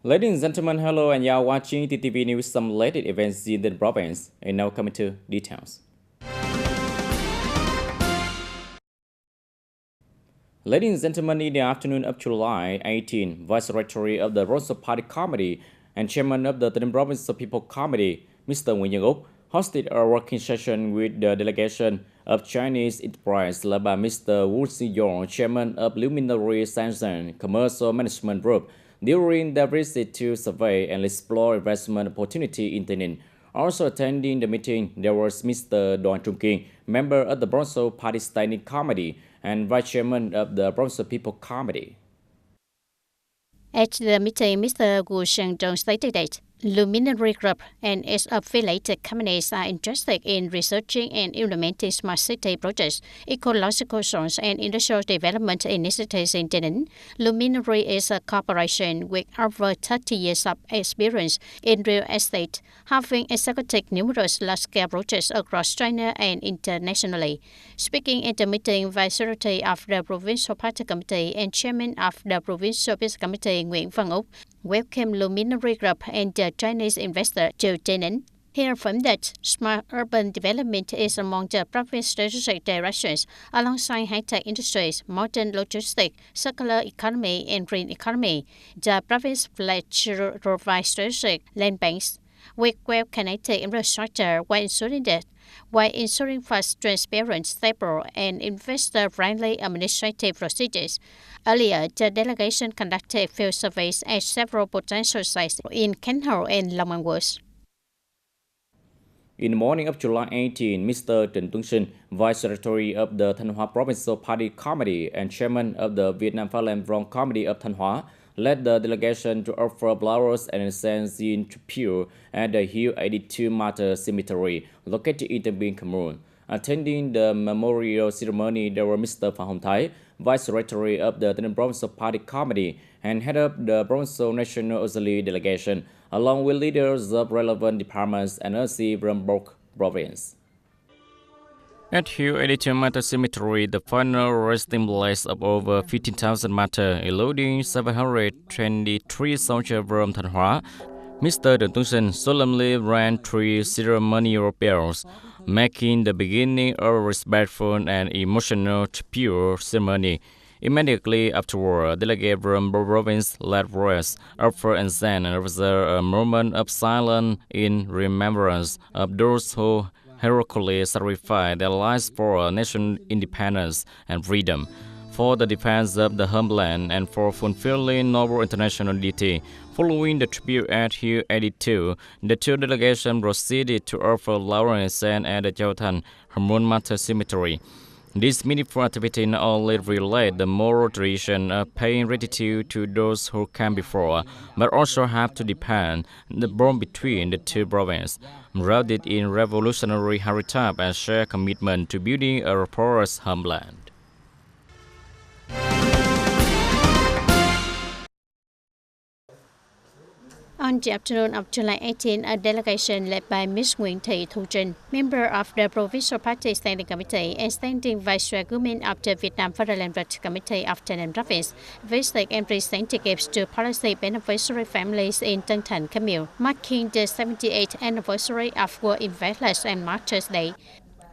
Ladies and gentlemen, hello, and you are watching TTV News, some latest events in the province. And now coming to details. Ladies and gentlemen, in the afternoon of July 18, Vice Secretary of the Rosa Party Committee and Chairman of the Tayninh Province People Committee, Mr. Nguyen Yang Úc, hosted a working session with the delegation of Chinese enterprise led by Mr. Wu Xiyong, Chairman of Luminary Science and Commercial Management Group, during their visit to survey and explore investment opportunity in TayNinh. Also attending the meeting, there was Mr. Đoàn Trung Kiên, member of the Brussels Party Standing Committee and Vice Chairman of the Brussels People Committee. At the meeting, Mr. Gu Shengzhong stated that Luminary Group and its affiliated companies are interested in researching and implementing smart city projects, ecological zones, and industrial development initiatives in TayNinh. Luminary is a corporation with over 30 years of experience in real estate, having executed numerous large-scale projects across China and internationally. Speaking at the meeting, Vice Secretary of the Provincial Party Committee and Chairman of the Provincial Business Committee Nguyễn Văn Úc welcome Luminary Group and the Chinese investor to TayNinh. He affirmed that smart urban development is among the province's strategic directions, alongside high-tech industries, modern logistics, circular economy, and green economy. The province pledged to provide strategic land banks with well-connected infrastructure while ensuring fast, transparent, stable, and investor-friendly administrative procedures. Earlier, the delegation conducted field surveys at several potential sites in Khánh Hội and Long An Woods. In the morning of July 18, Mr. Trịnh Tuấn Sinh, Vice Secretary of the Thanh Hóa Provincial Party Committee and Chairman of the Vietnam Farmland Wrong Committee of Thanh Hóa, led the delegation to offer flowers and incense in tribute at the Hill 82 Martyr Cemetery, located in Tân Biên, Cameroon. Attending the memorial ceremony, there were Mr. Phạm Hồng Thái, Vice Secretary of the Tayninh Provincial Party Committee and head of the Provincial National Auxiliary Delegation, along with leaders of relevant departments and LC from both provinces. At Hill 82 Martyr Cemetery, the final resting place of over 15,000 martyrs, including 723 soldiers from Thanh Hóa, Mr. Trịnh Tuấn Sinh solemnly ran 3 ceremonial bells, making the beginning of a respectful and emotional tribute ceremony. Immediately afterward, delegates from both provinces led prayers, offered incense, and observed a moment of silence in remembrance of those who heroically sacrificed their lives for national independence and freedom, for the defense of the homeland, and for fulfilling noble international duty. Following the tribute at Hill 82, the two delegations proceeded to offer flower and incense at the Châu Thành Hermon Martyr Cemetery. This meaningful activity not only relate the moral tradition of paying gratitude to those who came before, but also have to deepen the bond between the two provinces, rooted in revolutionary heritage and shared commitment to building a prosperous homeland. On the afternoon of July 18, a delegation led by Ms. Nguyễn Thị Thu Trinh, member of the Provincial Party Standing Committee and Standing Vice Chairwoman of the Vietnam Farmland Committee of TayNinh Province, visited and presented gifts to policy beneficiary families in Tân Thành, Camille, marking the 78th anniversary of War Invalids and Martyrs Day.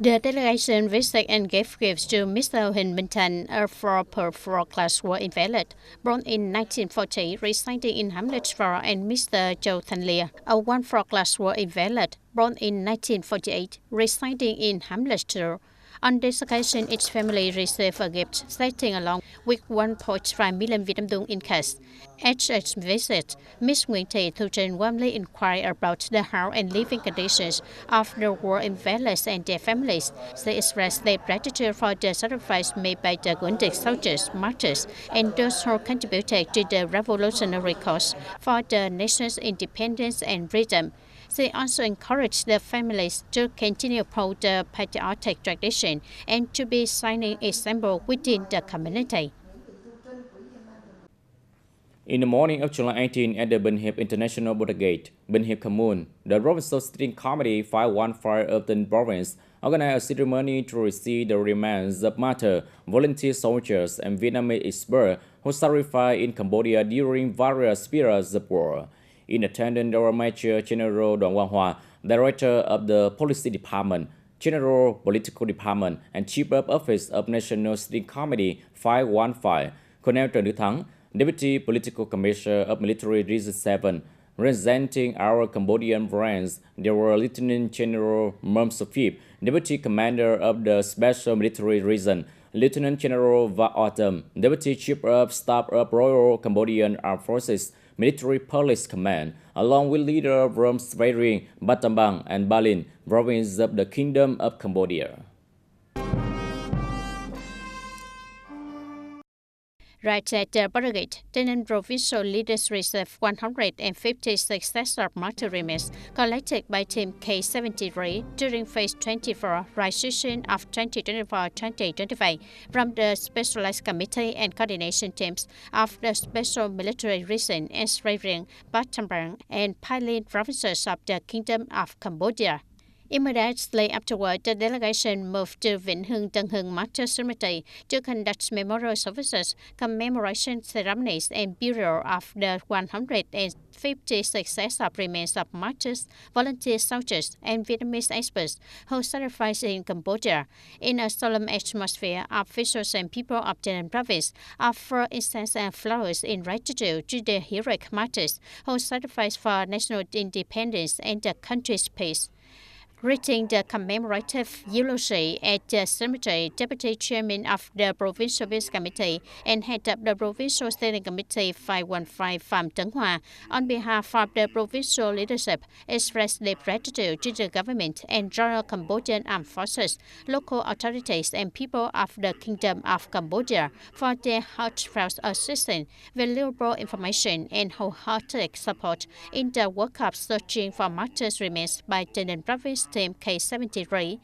The delegation visited and gave gifts to Mr. Huỳnh Minh Thành, a 4x4-class war invalid, born in 1940, residing in Hamlettsford, and Mr. Châu Thanh Lia, a 1-4-class war invalid, born in 1948, residing in Hamlettsford. On this occasion, each family received a gift, starting along with 1.5 million Vietnam dong in cash. At its visit, Ms. Nguyễn Thị Thu Trinh warmly inquired about the health and living conditions of the war invalids and their families. They expressed their gratitude for the sacrifice made by the wounded soldiers, martyrs, and those who contributed to the revolutionary cause for the nation's independence and freedom. They also encouraged the families to continue uphold the patriotic tradition and to be shining example within the community. In the morning of July 18 at the Ben Hiệp International Border Gate, Ben Hiệp Cameroon, the Provincial Sitting Committee 515 of the province organized a ceremony to receive the remains of martyr volunteer soldiers and Vietnamese experts who sacrificed in Cambodia during various periods of war. In attendance were Major General Đoàn Quang Hoa, Director of the Policy Department, General Political Department, and Chief of Office of National Steering Committee 515, Colonel Trần Đức Thắng, Deputy Political Commissioner of Military Region 7. Representing our Cambodian friends, there were Lieutenant General Mom Sophip, Deputy Commander of the Special Military Region, Lieutenant General Va Autumn, Deputy Chief of Staff of Royal Cambodian Armed Forces, Military Police Command, along with leaders from Svay, Battambang, and Balin, provinces of the Kingdom of Cambodia. Right at the Barragate, TayNinhTV Provincial Leaders received 156 sets of martyr remains collected by Team K73 during Phase 24 Recitation of 2024-2025 from the Specialized Committee and Coordination Teams of the Special Military Region and Svay, Battambang, and Pilin provinces of the Kingdom of Cambodia. Immediately afterward, the delegation moved to Vĩnh Hưng Tân Hưng Martyr Cemetery to conduct memorial services, commemoration ceremonies, and burial of the 156 sets of remains of martyrs, volunteer soldiers, and Vietnamese experts who sacrificed in Cambodia. In a solemn atmosphere, officials and people of the province offer incense and flowers in gratitude to the heroic martyrs who sacrificed for national independence and the country's peace. Reading the commemorative eulogy at the cemetery, Deputy Chairman of the Provincial Peace Committee and Head of the Provincial Standing Committee 515 Phạm Tấn Hòa, on behalf of the provincial leadership, expressed deep gratitude to the government and Royal Cambodian Armed Forces, local authorities, and people of the Kingdom of Cambodia for their heartfelt assistance, valuable information, and wholehearted support in the work of searching for martyrs' remains by TayNinhTV Province Team K73.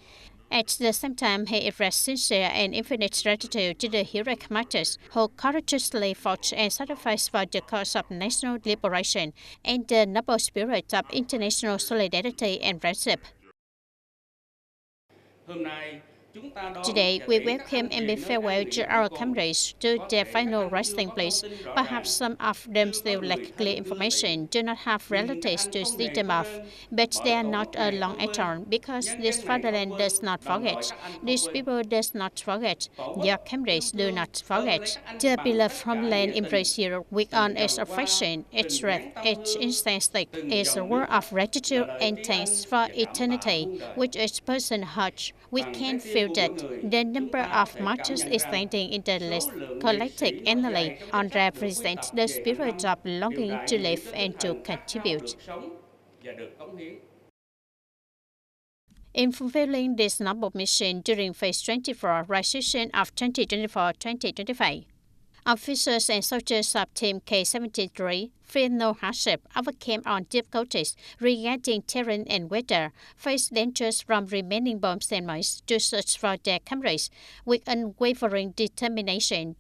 At the same time, he expressed sincere and infinite gratitude to the heroic martyrs who courageously fought and sacrificed for the cause of national liberation and the noble spirit of international solidarity and friendship. Today, we welcome and bid farewell to our comrades to their final resting place. Perhaps some of them still lack clear information, do not have relatives to see them off. But they are not alone at all, because this fatherland does not forget. These people does not forget. Your comrades do not forget. The beloved homeland embrace you with all its affection, its wrath, its instinct, its word of gratitude and thanks for eternity, which each person heart. We can feel that the number of martyrs is standing in the list collected annually and represents the spirit of longing to live and to contribute. In fulfilling this noble mission during Phase 24 Recitation of 2024-2025, officers and soldiers of Team K73 feared no hardship, overcame all difficulties regarding terrain and weather, faced dangers from remaining bombs and mines to search for their comrades with unwavering determination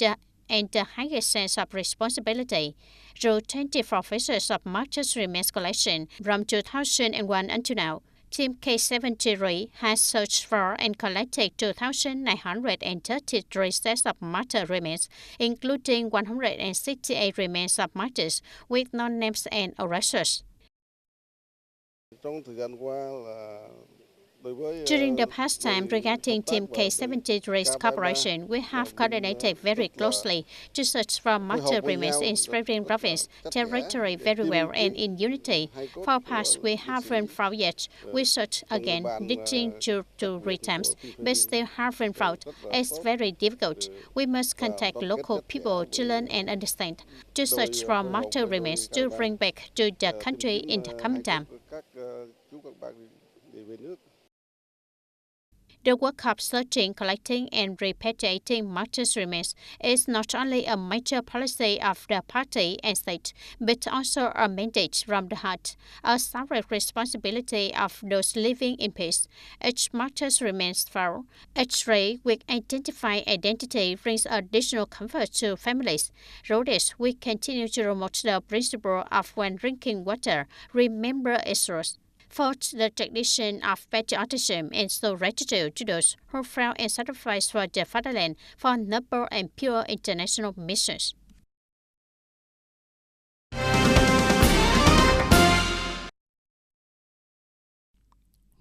and the highest sense of responsibility. Through 24 phases of martyrs' remains collection from 2001 until now, Team K73 has searched for and collected 2,933 sets of martyr remains, including 168 remains of martyrs with no names and erasures. During the past time, regarding Team K73's cooperation, we have coordinated very closely to search for martyr remains in Svay province territory very well and in unity. For past, we haven't found yet. We search again, leading to 3 times, but still haven't found. It's very difficult. We must contact local people to learn and understand, to search for martyr remains to bring back to the country in the coming time. The work of searching, collecting, and repatriating martyrs' remains is not only a major policy of the party and state, but also a mandate from the heart, a sovereign responsibility of those living in peace. Each martyr's remains found, each ray with identified identity brings additional comfort to families. Through this, we continue to promote the principle of when drinking water, remember its source. fought the tradition of patriotism and showed gratitude to those who fought and sacrificed for the fatherland for noble and pure international missions.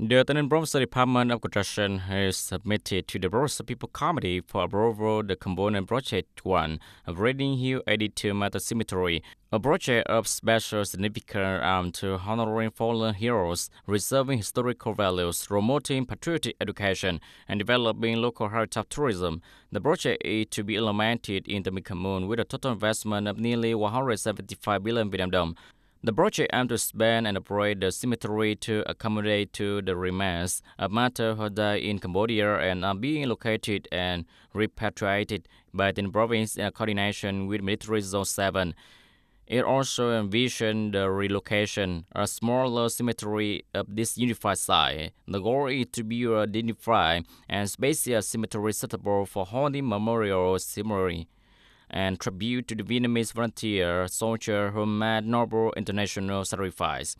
The TayNinhTV Department of Construction has submitted to the Browse People Committee for approval the component project 1 of Reading Hill 82 Metal Cemetery, a project of special significance to honoring fallen heroes, preserving historical values, promoting patriotic education, and developing local heritage tourism. The project is to be implemented in the Mid-Commune with a total investment of nearly 175 billion Vietnam dong. The project aims to expand and upgrade the cemetery to accommodate to the remains of martyrs who died in Cambodia and are being located and repatriated by the province in coordination with Military Zone 7. It also envisioned the relocation of a smaller cemetery of this unified site. The goal is to be a dignified and spacious cemetery suitable for holding memorial ceremony and tribute to the Vietnamese frontier soldier who made noble international sacrifice.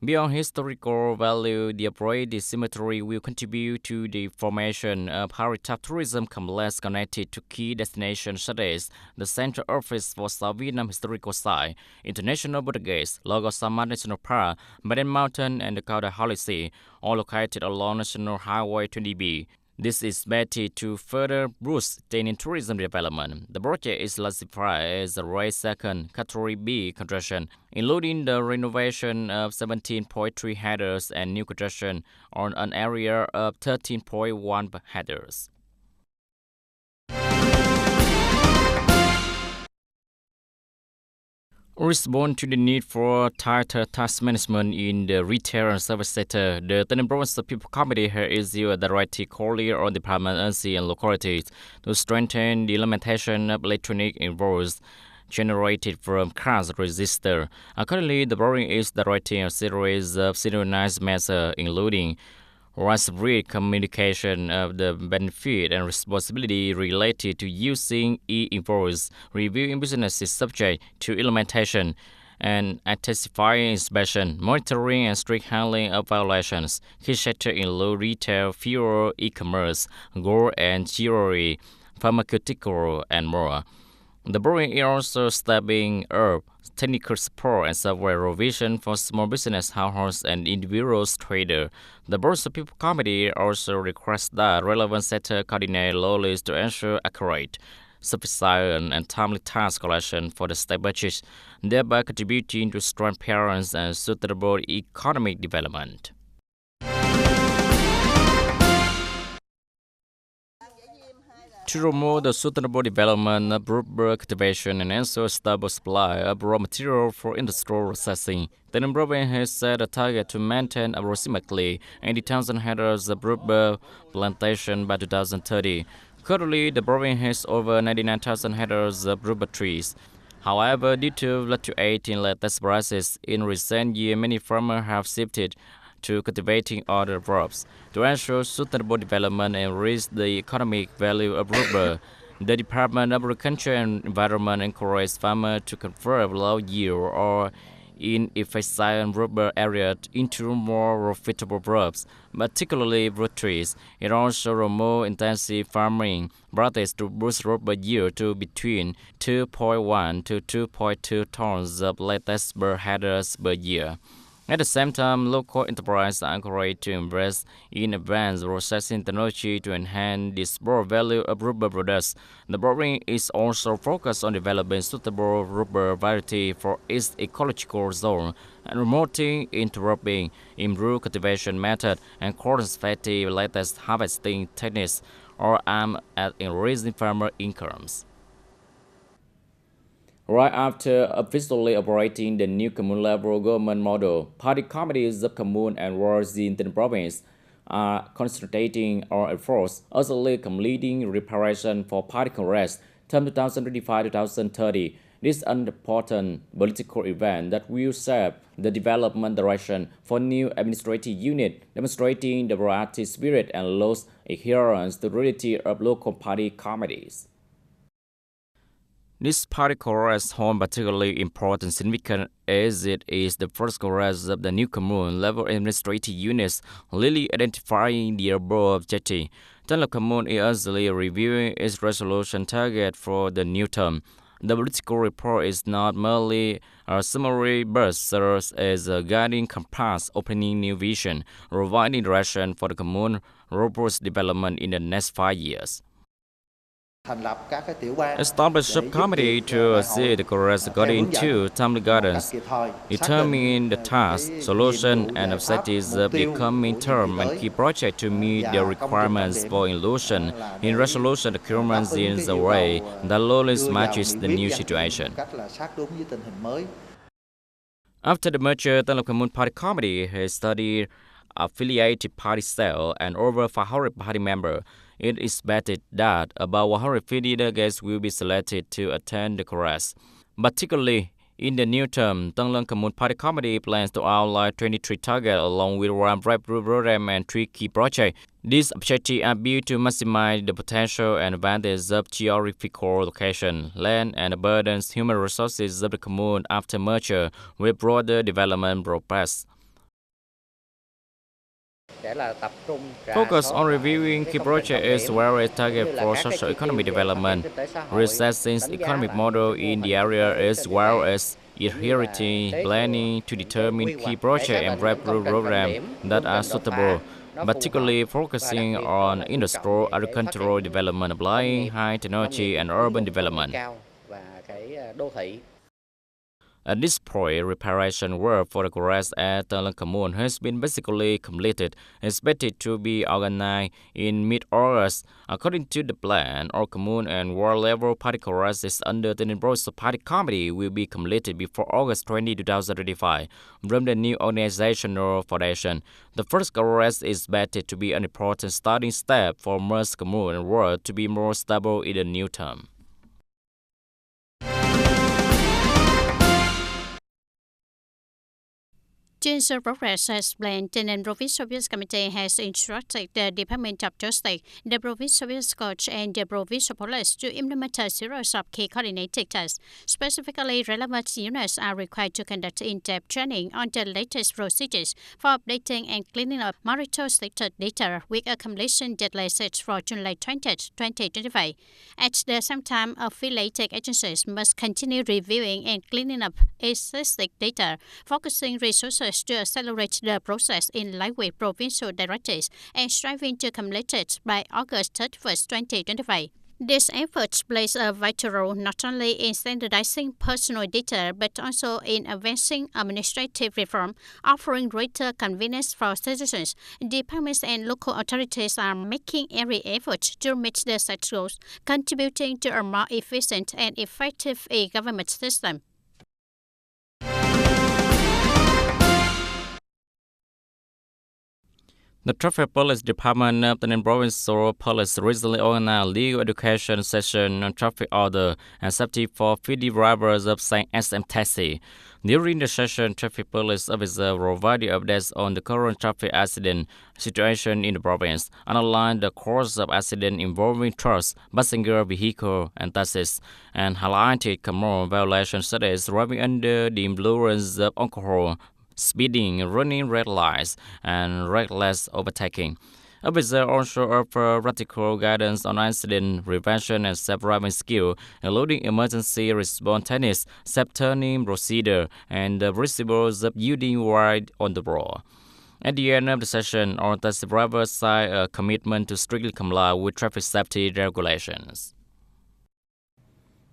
Beyond historical value, the upgraded cemetery will contribute to the formation of heritage tourism complex connected to key destinations such as the Central Office for South Vietnam Historical Site, International Border Gates, Logo Samad National Park, Baden Mountain, and the Cao Holy See, all located along National Highway 20B. This is expected to further boost TayNinhTV tourism development. The project is classified as a Race Second Category B construction, including the renovation of 17.3 hectares and new construction on an area of 13.1 hectares. Respond to the need for tighter tax management in the retail and service sector, the TayNinhTV People Committee has issued a directive calling on department agencies and localities to strengthen the implementation of electronic invoices generated from cash register. Accordingly, the body is directing a series of synchronized measures, including widespread communication of the benefit and responsibility related to using e-invoice, reviewing businesses subject to implementation, and intensifying inspection, monitoring, and strict handling of violations. Key sectors include retail, fuel, e-commerce, gold and jewelry, pharmaceutical, and more. The body is also stepping up technical support and software revision for small business households and individuals traders. The Board of People Committee also requests that relevant sector coordinate lawlists to ensure accurate, sufficient, and timely tax collection for the state budget, thereby contributing to transparent and sustainable economic development. To promote the sustainable development of rubber cultivation and ensure stable supply of raw material for industrial processing, TayNinhTV has set a target to maintain approximately 80,000 hectares of rubber plantation by 2030. Currently, the province has over 99,000 hectares of rubber trees. However, due to fluctuating latest prices in recent years, many farmers have shifted to cultivating other crops. To ensure sustainable development and raise the economic value of rubber, the Department of Agriculture and Environment encourages farmers to convert low yield or inefficient rubber areas into more profitable crops, particularly fruit trees. It also promotes intensive farming practice to boost rubber yield to between 2.1 to 2.2 tons of lettuce per hectare per year. At the same time, local enterprises are encouraged to invest in advanced processing technology to enhance the store value of rubber products. The program is also focused on developing suitable rubber variety for its ecological zone and promoting intercropping, improved cultivation method, and cost-effective latest harvesting techniques, all aimed at increasing farmer incomes. Right after officially operating the new commune-level government model, party committees of commune and wards in the province are concentrating on efforts, also completing preparation for party congress term 2025-2030. This is an important political event that will shape the development direction for new administrative unit, demonstrating the variety spirit and close adherence to the reality of local party committees. This party congress holds particularly important significance as it is the first congress of the new commune level administrative units, clearly identifying their broad objective. Tân Lập Commune is easily reviewing its resolution target for the new term. The political report is not merely a summary but serves as a guiding compass, opening new vision, providing direction for the commune robust development in the next 5 years. Establish subcommittee to see the congress according to timely guidance, determine the task, solution, and objectives of the coming term and key project to meet the requirements for inclusion in resolution documents in a way that closely matches the new situation. After the merger, Tân Lập Commune Party Committee has studied affiliated party cell and over 500 party members. It is expected that about 150 delegates will be selected to attend the congress. Particularly in the new term, Tân Lập Commune Party Committee plans to outline 23 targets along with one breakthrough program and 3 key projects. These objectives are built to maximize the potential and advantages of geographical location, land, and the burdens human resources of the commune after merger with broader development progress. Focus on reviewing key projects as well as target for socio-economic development, reassessing economic model in the area as well as iterating planning to determine key projects and breakthrough programs that are suitable, particularly focusing on industrial agricultural development applying high technology and urban development. At this point, reparation work for the congress at Tân Lập Commune has been basically completed, expected to be organized in mid-August. According to the plan, all commune and world-level party congresses under the TayNinhTV Party Committee will be completed before August 20, 2025 from the new organizational foundation. The first congress is expected to be an important starting step for most commune and world to be more stable in the new term. General Progress has planned, TayNinhTV Provincial Committee has instructed the Department of Justice, the Provincial Court, and the Provincial Police to implement a series of key coordinated tasks. Specifically, relevant units are required to conduct in-depth training on the latest procedures for updating and cleaning up marital status data with a completion deadline set for July 20, 2025. At the same time, affiliated agencies must continue reviewing and cleaning up existing data, focusing resources to accelerate the process in line with provincial directives and striving to complete it by August 31, 2025. This effort plays a vital role not only in standardizing personal data but also in advancing administrative reform, offering greater convenience for citizens. Departments and local authorities are making every effort to meet the set goals, contributing to a more efficient and effective e-government system. The Traffic Police Department of the Provincial Police recently organized a legal education session on traffic order and safety for 50 drivers of Saint SM taxi. During the session, traffic police officers provided updates on the current traffic accident situation in the province, analyzed the cause of accident involving trucks, passenger vehicle, and taxis, and highlighted common violations such as driving under the influence of alcohol, speeding, running red lights, and reckless overtaking. Officers also offer practical guidance on accident prevention and safe driving skills, including emergency response techniques, safe turning procedure, and the principles of using wide on the road. At the end of the session, all taxi drivers signed a commitment to strictly comply with traffic safety regulations.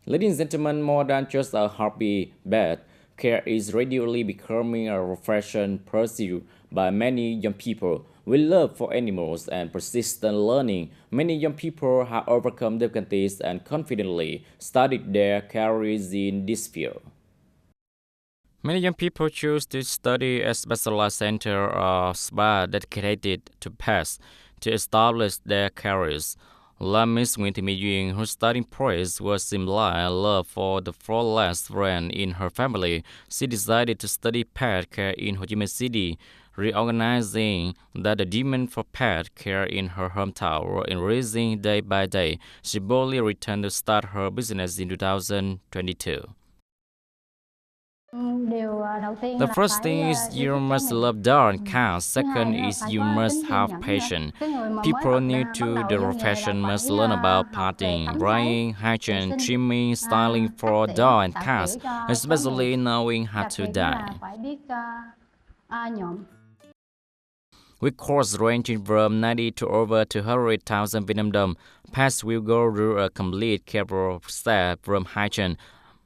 Ladies and gentlemen, more than just a hobby, pet care is gradually becoming a profession pursued by many young people. With love for animals and persistent learning, many young people have overcome difficulties and confidently started their careers in this field. Many young people choose to study a specialized center or spa dedicated to pets to establish their careers. Like Miss Nguyễn Thị Mỹ Duyên, her starting point was similar love for the four last friend in her family. She decided to study pet care in Ho Chi Minh City, reorganizing that the demand for pet care in her hometown were increasing day by day. She boldly returned to start her business in 2022. The first thing is you must love dog and cats. Second is you must have patience. People new to the profession must learn about potting, drying, hygiene, trimming, styling for dog and cats, especially knowing how to dye. With costs ranging from 90 to over 200,000 Vietnam đồng, pets will go through a complete care process from hygiene,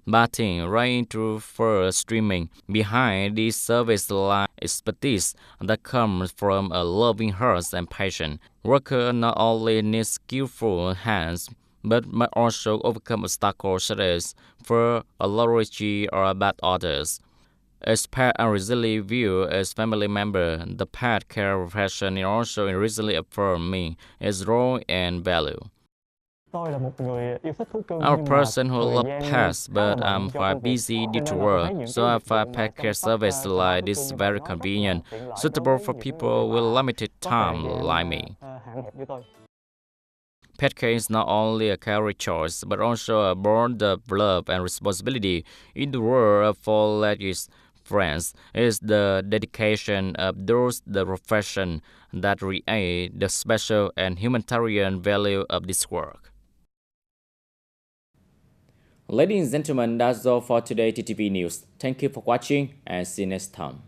bathing, right into fur streaming. Behind this service line expertise that comes from a loving heart and passion. Workers not only need skillful hands, but must also overcome obstacles such as fur, allergy, or bad odors. As pet are recently viewed as family member, the pet care profession is also recently affirmed me its role and value. I'm a person who loves pets, but I'm quite busy due to work, so I find pet care service like this very convenient, suitable for people with limited time like me. Pet care is not only a career choice, but also a bond of love and responsibility. In the world of four-legged friends, is the dedication of those the profession that create the special and humanitarian value of this work. Ladies and gentlemen, that's all for today TTV News. Thank you for watching and see you next time.